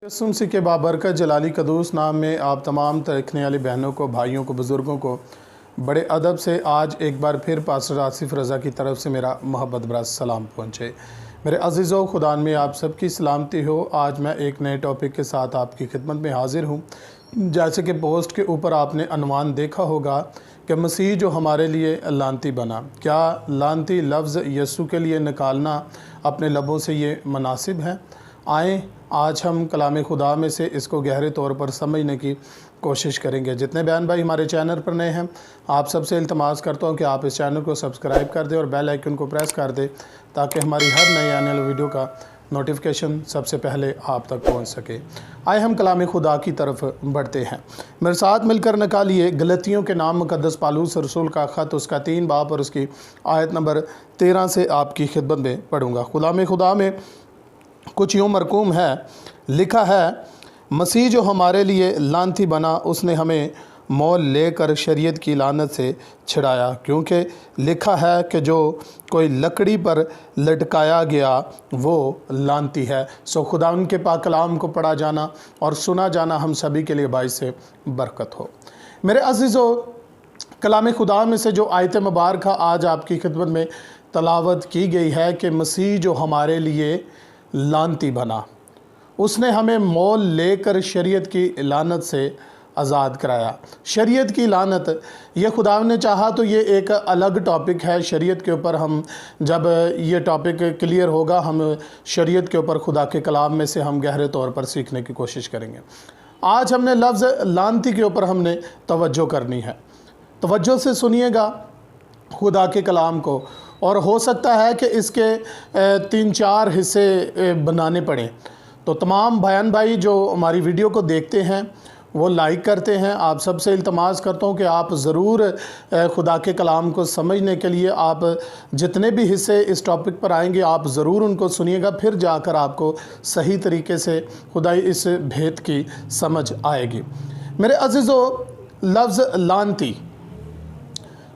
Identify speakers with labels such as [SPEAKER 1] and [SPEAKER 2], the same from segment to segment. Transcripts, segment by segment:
[SPEAKER 1] सुमसी के बाबरकत जलाली कदूस नाम में आप तमाम देखने वाली बहनों को, भाइयों को, बुज़ुर्गों को बड़े अदब से आज एक बार फिर पास्टर आसिफ रज़ा की तरफ से मेरा मोहब्बत भरा सलाम पहुँचे। मेरे अज़ीज़ों, खुदा में आप सबकी सलामती हो। आज मैं एक नए टॉपिक के साथ आपकी खिदमत में हाज़िर हूँ। जैसे कि पोस्ट के ऊपर आपने अनवान देखा होगा कि मसीह जो हमारे लिए लानती बना। क्या लानती लफ्ज़ यीशु के लिए निकालना अपने लबों से ये मुनासिब है? आएँ आज हम कलाम खुदा में से इसको गहरे तौर पर समझने की कोशिश करेंगे। जितने बहन भाई हमारे चैनल पर नए हैं, आप सबसे इल्तमास करता हूँ कि आप इस चैनल को सब्सक्राइब कर दें और बेल आइकन को प्रेस कर दें ताकि हमारी हर नई आने वाली वीडियो का नोटिफिकेशन सबसे पहले आप तक पहुँच सके। आए हम कलाम खुदा की तरफ बढ़ते हैं। मेरे साथ मिलकर निकालिए गलतियों के नाम मुकद्दस पालूस रसूल का ख़त, उसका 3 बाब और उसकी आयत नंबर 13 से आपकी खिदमत में पढ़ूँगा। कलाम खुदा में कुछ यूँ मरकूम है, लिखा है, मसीह जो हमारे लिए लानती बना, उसने हमें मोल लेकर शरीयत की लानत से छिड़ाया। क्योंकि लिखा है कि जो कोई लकड़ी पर लटकाया गया वो लानती है। सो खुदा उनके पाक कलाम को पढ़ा जाना और सुना जाना हम सभी के लिए बाइस से बरकत हो। मेरे अज़ीज़ों, कलाम खुदा में से जो आयत मुबारक आज आपकी खिदमत में तलावत की गई है कि मसीह जो हमारे लिए लानती बना, उसने हमें मोल लेकर शरीयत की लानत से आज़ाद कराया। शरीयत की लानत, ये खुदा ने चाहा तो ये एक अलग टॉपिक है। शरीयत के ऊपर हम जब ये टॉपिक क्लियर होगा, हम शरीयत के ऊपर खुदा के कलाम में से हम गहरे तौर पर सीखने की कोशिश करेंगे। आज हमने लफ्ज़ लानती के ऊपर हमने तवज्जो करनी है। तवज्जो से सुनिएगा खुदा के कलाम को, और हो सकता है कि इसके 3-4 हिस्से बनाने पड़ें। तो तमाम बहन भाई जो हमारी वीडियो को देखते हैं वो लाइक करते हैं। आप सबसे इल्तमास करता हूँ कि आप ज़रूर खुदा के कलाम को समझने के लिए आप जितने भी हिस्से इस टॉपिक पर आएंगे आप ज़रूर उनको सुनिएगा, फिर जाकर आपको सही तरीके से खुदाई इस भेद की समझ आएगी। मेरे अज़ीज़ों, लफ्ज़ लानती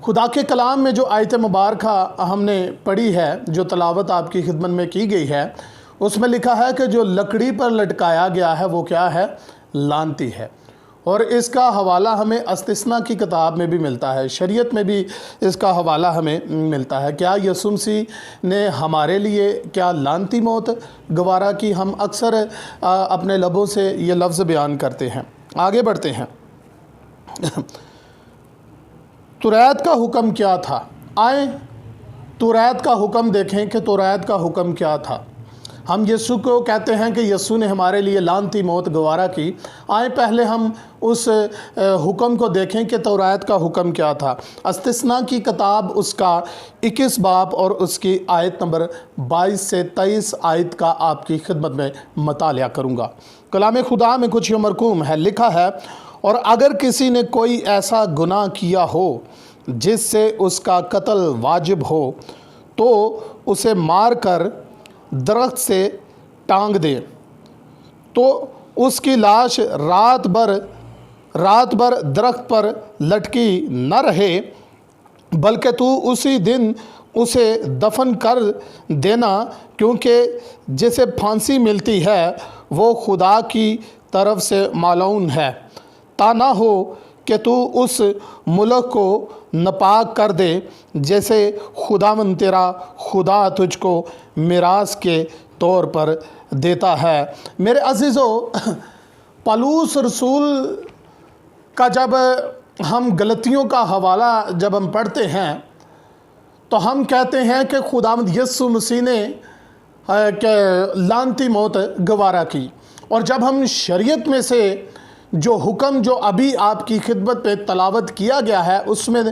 [SPEAKER 1] खुदा के कलाम में जो आयत मुबारक हमने पढ़ी है, जो तलावत आपकी खिदमत में की गई है, उसमें लिखा है कि जो लकड़ी पर लटकाया गया है वो क्या है? लानती है। और इसका हवाला हमें इस्तिस्ना की किताब में भी मिलता है, शरीयत में भी इसका हवाला हमें मिलता है। क्या यीशु मसीह ने हमारे लिए क्या लानती मौत गवारा की? हम अक्सर अपने लबों से ये लफ्ज़ बयान करते हैं। आगे बढ़ते हैं। तौरात का हुक्म क्या था? आए तौरात का हुक्म देखें कि तौरात का हुक्म क्या था। हम यीशु को कहते हैं कि यीशु ने हमारे लिए लानती मौत गवारा की। आए पहले हम उस हुक्म को देखें कि तौरात का हुक्म क्या था। इस्तिस्ना की किताब उसका 21 बाब और उसकी आयत नंबर 22 से 23 आयत का आपकी खिदमत में मतालिया करूँगा। कलाम खुदा में कुछ यूँ मरकूम है, लिखा है, और अगर किसी ने कोई ऐसा गुनाह किया हो जिससे उसका कत्ल वाजिब हो तो उसे मार कर दरख्त से टांग दे, तो उसकी लाश रात भर दरख्त पर लटकी न रहे, बल्कि तू उसी दिन उसे दफन कर देना, क्योंकि जिसे फांसी मिलती है वो खुदा की तरफ से मालूम है, ता ना हो कि तू उस मुल्क को नापाक कर दे जैसे खुदावंद तेरा खुदा तुझको मिरास के तौर पर देता है। मेरे अज़ीज़ों, पालूस रसूल का जब हम गलतियों का हवाला जब हम पढ़ते हैं तो हम कहते हैं कि खुदावंद यीशु मसीह ने लानती मौत गवारा की। और जब हम शरीयत में से जो हुक्म जो अभी आपकी खिदमत पे तलावत किया गया है उसमें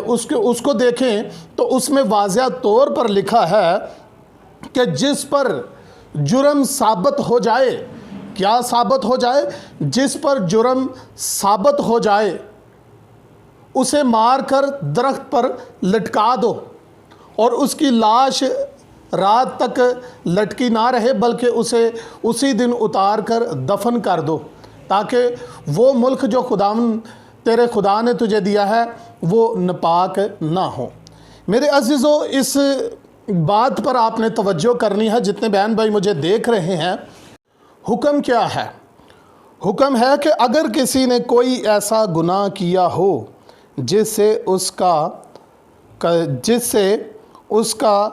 [SPEAKER 1] उसको देखें तो उसमें वाज़िह तौर पर लिखा है कि जिस पर जुर्म साबित हो जाए, क्या साबित हो जाए? जिस पर जुर्म साबित हो जाए उसे मार कर दरख्त पर लटका दो और उसकी लाश रात तक लटकी ना रहे, बल्कि उसे उसी दिन उतार कर दफन कर दो, ताकि वो मुल्क जो तेरे खुदा ने तुझे दिया है वो नापाक ना हो। मेरे अज़ीज़ों, इस बात पर आपने तवज्जो करनी है। जितने बहन भाई मुझे देख रहे हैं, حکم کیا ہے؟ حکم ہے کہ اگر کسی نے کوئی ایسا گناہ کیا ہو جس سے اس کا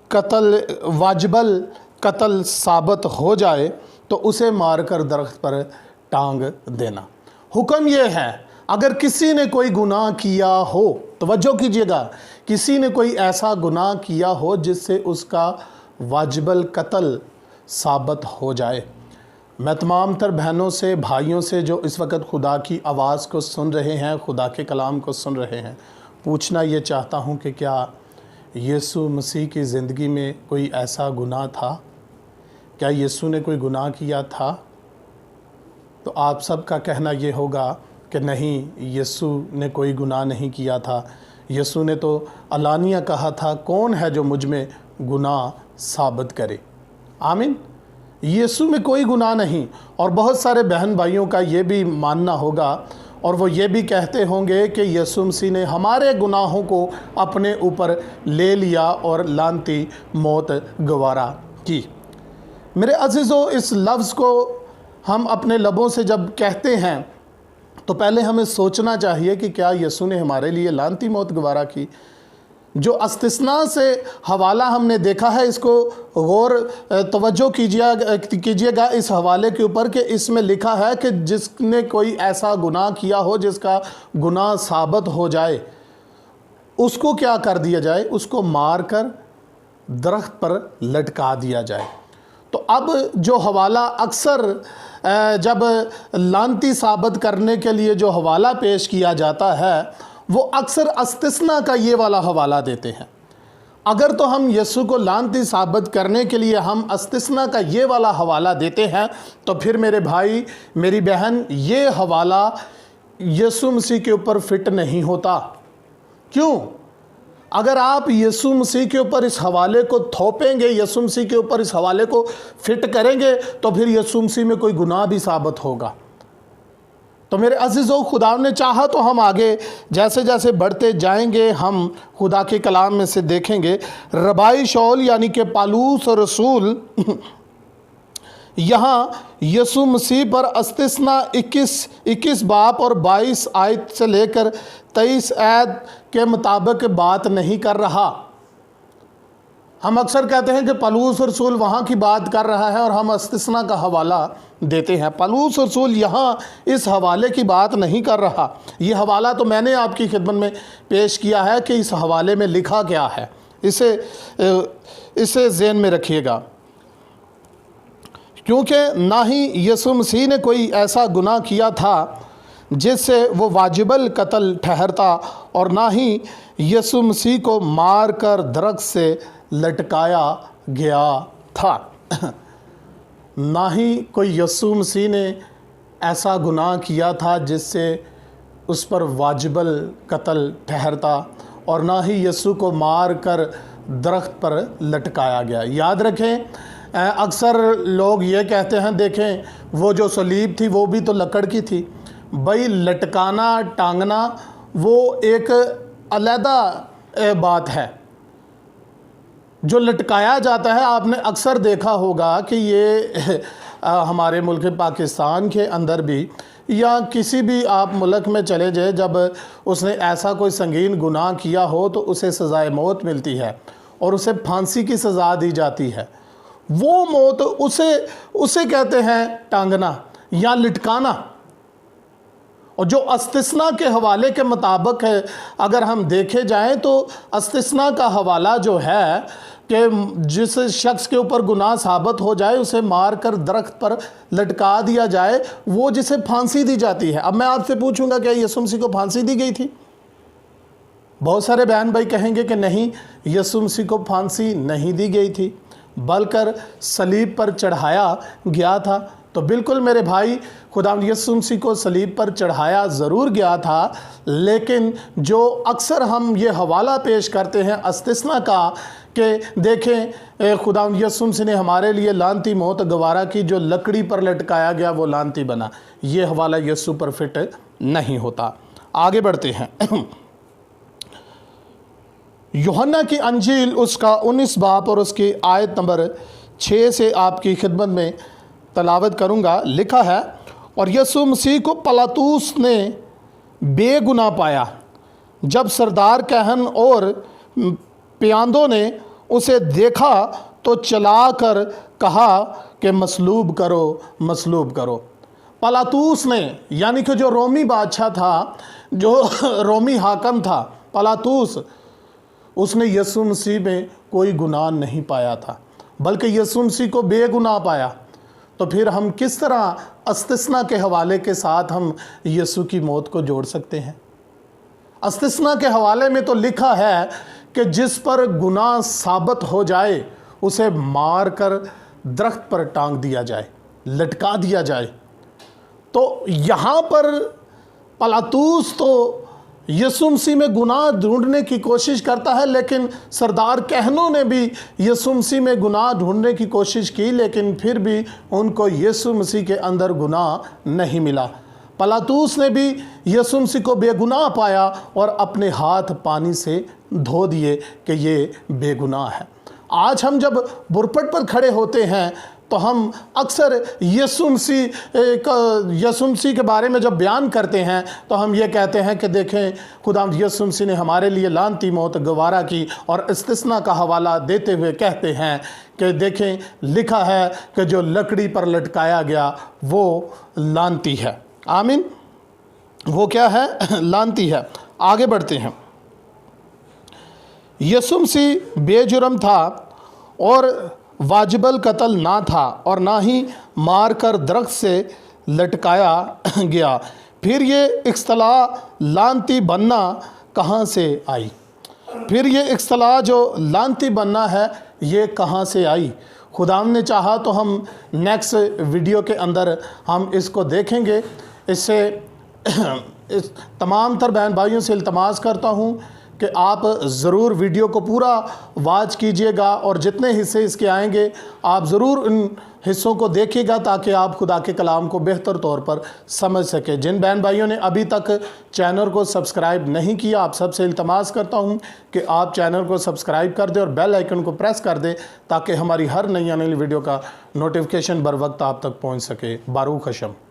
[SPEAKER 1] قتل واجب القتل ثابت ہو جائے تو اسے مار کر درخت پر ٹانگ دینا۔ حکم یہ ہے اگر کسی نے کوئی گناہ کیا ہو، توجہ کیجئے گا، کسی نے کوئی ایسا گناہ کیا ہو جس سے اس کا واجب القتل ثابت ہو جائے۔ میں تمام تر بہنوں سے، بھائیوں سے جو اس وقت خدا کی آواز کو سن رہے ہیں، خدا کے کلام کو سن رہے ہیں، پوچھنا یہ چاہتا ہوں کہ کیا یسوع مسیح کی زندگی میں کوئی ایسا گناہ تھا؟ کیا یسوع نے کوئی گناہ کیا تھا؟ تو آپ سب کا کہنا یہ ہوگا کہ نہیں، یسوع نے کوئی گناہ نہیں کیا تھا۔ یسوع نے تو علانیہ کہا تھا، کون ہے جو مجھ میں گناہ ثابت کرے؟ آمین۔ یسوع میں کوئی گناہ نہیں۔ اور بہت سارے بہن بھائیوں کا یہ بھی ماننا ہوگا اور وہ یہ بھی کہتے ہوں گے کہ یسوع مسیح نے ہمارے گناہوں کو اپنے اوپر لے لیا اور لعنتی موت گوارا کی۔ میرے عزیزو، اس لفظ کو ہم اپنے لبوں سے جب کہتے ہیں تو پہلے ہمیں سوچنا چاہیے کہ کیا یسوع نے ہمارے لیے لعنتی موت گوارا کی؟ جو استثناء سے حوالہ ہم نے دیکھا ہے، اس کو غور توجہ کیجئے گا اس حوالے کے اوپر کہ اس میں لکھا ہے کہ جس نے کوئی ایسا گناہ کیا ہو جس کا گناہ ثابت ہو جائے، اس کو کیا کر دیا جائے؟ اس کو مار کر درخت پر لٹکا دیا جائے۔ تو اب جو حوالہ اکثر جب لعنتی ثابت کرنے کے لیے جو حوالہ پیش کیا جاتا ہے، وہ اکثر استثناء کا یہ والا حوالہ دیتے ہیں۔ اگر تو ہم یسوع کو لعنتی ثابت کرنے کے لیے ہم استثناء کا یہ والا حوالہ دیتے ہیں تو پھر میرے بھائی، میری بہن، یہ حوالہ یسوع مسیح کے اوپر فٹ نہیں ہوتا۔ کیوں؟ اگر آپ یسوع مسیح کے اوپر اس حوالے کو تھوپیں گے، یسوع مسیح کے اوپر اس حوالے کو فٹ کریں گے تو پھر یسوع مسیح میں کوئی گناہ بھی ثابت ہوگا۔ تو میرے عزیزو، خدا نے چاہا تو ہم آگے جیسے جیسے بڑھتے جائیں گے ہم خدا کے کلام میں سے دیکھیں گے۔ ربائی شول یعنی کہ پالوس رسول یہاں یسوع مسیح پر استثناء 21 باب اور 22 آیت سے لے کر 23 آیت کے مطابق بات نہیں کر رہا۔ ہم اکثر کہتے ہیں کہ پالوس رسول وہاں کی بات کر رہا ہے اور ہم استثناء کا حوالہ دیتے ہیں۔ پالوس رسول یہاں اس حوالے کی بات نہیں کر رہا۔ یہ حوالہ تو میں نے آپ کی خدمت میں پیش کیا ہے کہ اس حوالے میں لکھا کیا ہے، اسے ذہن میں رکھیے گا، کیونکہ نہ ہی یسوع مسیح نے کوئی ایسا گناہ کیا تھا جس سے وہ واجب القتل ٹھہرتا، اور نہ ہی یسوع مسیح کو مار کر درخت سے لٹکایا گیا تھا۔ نہ ہی کوئی یسوع مسیح نے ایسا گناہ کیا تھا جس سے اس پر واجب القتل ٹھہرتا، اور نہ ہی یسوع کو مار کر درخت پر لٹکایا گیا۔ یاد رکھیں، اکثر لوگ یہ کہتے ہیں، دیکھیں وہ جو صلیب تھی وہ بھی تو لکڑ کی تھی۔ بھائی، لٹکانا، ٹانگنا وہ ایک علیحدہ بات ہے۔ جو لٹکایا جاتا ہے، آپ نے اکثر دیکھا ہوگا کہ یہ ہمارے ملک پاکستان کے اندر بھی یا کسی بھی آپ ملک میں چلے جائیں، جب اس نے ایسا کوئی سنگین گناہ کیا ہو تو اسے سزائے موت ملتی ہے اور اسے پھانسی کی سزا دی جاتی ہے۔ وہ موت اسے کہتے ہیں ٹانگنا یا لٹکانا۔ اور جو استثناء کے حوالے کے مطابق ہے، اگر ہم دیکھے جائیں تو استثناء کا حوالہ جو ہے کہ جس شخص کے اوپر گناہ ثابت ہو جائے اسے مار کر درخت پر لٹکا دیا جائے، وہ جسے پھانسی دی جاتی ہے۔ اب میں آپ سے پوچھوں گا، کیا یسوع مسیح کو پھانسی دی گئی تھی؟ بہت سارے بہن بھائی کہیں گے کہ نہیں، یسوع مسیح کو پھانسی نہیں دی گئی تھی، بلکہ صلیب پر چڑھایا گیا تھا۔ تو بالکل میرے بھائی، خداوند یسوع مسیح کو صلیب پر چڑھایا ضرور گیا تھا، لیکن جو اکثر ہم یہ حوالہ پیش کرتے ہیں استثناء کا کہ دیکھیں خداوند یسوع مسیح نے ہمارے لیے لعنتی موت گوارا کی، جو لکڑی پر لٹکایا گیا وہ لعنتی بنا، یہ حوالہ یسوع پر فٹ نہیں ہوتا۔ آگے بڑھتے ہیں۔ یوحنا کی انجیل اس کا 19 باب اور اس کی آیت نمبر 6 سے آپ کی خدمت میں तलावत करूँगा। लिखा है, और यीशु मसीह को पिलातुस ने बेगुनाह पाया। जब सरदार कहन और प्यादों ने उसे देखा तो चलाकर कहा कि मसलूब करो, मसलूब करो। पिलातुस ने, यानी कि जो रोमी बादशाह था, जो रोमी हाकम था पिलातुस, उसने यीशु मसीह में कोई गुनाह नहीं पाया था, बल्कि यीशु मसीह को बेगुनाह पाया। तो फिर हम किस तरह इस्तिस्ना के हवाले के साथ हम यीशु की मौत को जोड़ सकते हैं? इस्तिस्ना के हवाले में तो लिखा है कि जिस पर गुनाह साबित हो जाए उसे मार कर दरख्त पर टांग दिया जाए, लटका दिया जाए। तो यहाँ पर पिलातुस तो यीशु मसीह में गुनाह ढूंढने की कोशिश करता है, लेकिन सरदार कहनों ने भी यीशु मसीह में गुनाह ढूंढने की कोशिश की, लेकिन फिर भी उनको यीशु मसीह के अंदर गुनाह नहीं मिला। पिलातुस ने भी यीशु मसीह को बेगुनाह पाया और अपने हाथ पानी से धो दिए कि ये बेगुनाह है। आज हम जब बुरपट पर खड़े होते हैं तो हम अक्सर यीशु मसीह के बारे में जब बयान करते हैं तो हम ये कहते हैं कि देखें, खुदा यीशु मसीह ने हमारे लिए लानती मौत गवारा की, और इस्तिस्ना का हवाला देते हुए कहते हैं कि देखें, लिखा है कि जो लकड़ी पर लटकाया गया वो लानती है। आमीन। वो क्या है? लानती है। आगे बढ़ते हैं। यीशु मसीह बेजुर्म था और वाजिबल कत्ल ना था, और ना ही मार कर दरख्त से लटकाया गया। फिर ये इस्तिलाह लानती बनना कहाँ से आई? फिर ये इस्तिलाह जो लानती बनना है ये कहाँ से आई? खुदाम ने चाहा तो हम नेक्स्ट वीडियो के अंदर हम इसको देखेंगे। इससे इस तमाम तर बहन भाइयों से इल्तमास करता हूँ कि आप ज़रूर वीडियो को पूरा वॉच कीजिएगा, और जितने हिस्से इसके आएंगे आप ज़रूर इन हिस्सों को देखिएगा ताकि आप खुदा के कलाम को बेहतर तौर पर समझ सकें। जिन बहन भाइयों ने अभी तक चैनल को सब्सक्राइब नहीं किया, आप सबसे इल्तमास करता हूं कि आप चैनल को सब्सक्राइब कर दें और बेल आइकन को प्रेस कर दें ताकि हमारी हर नई आने वाली वीडियो का नोटिफिकेशन बर वक्त आप तक पहुँच सके। बारूक हशम।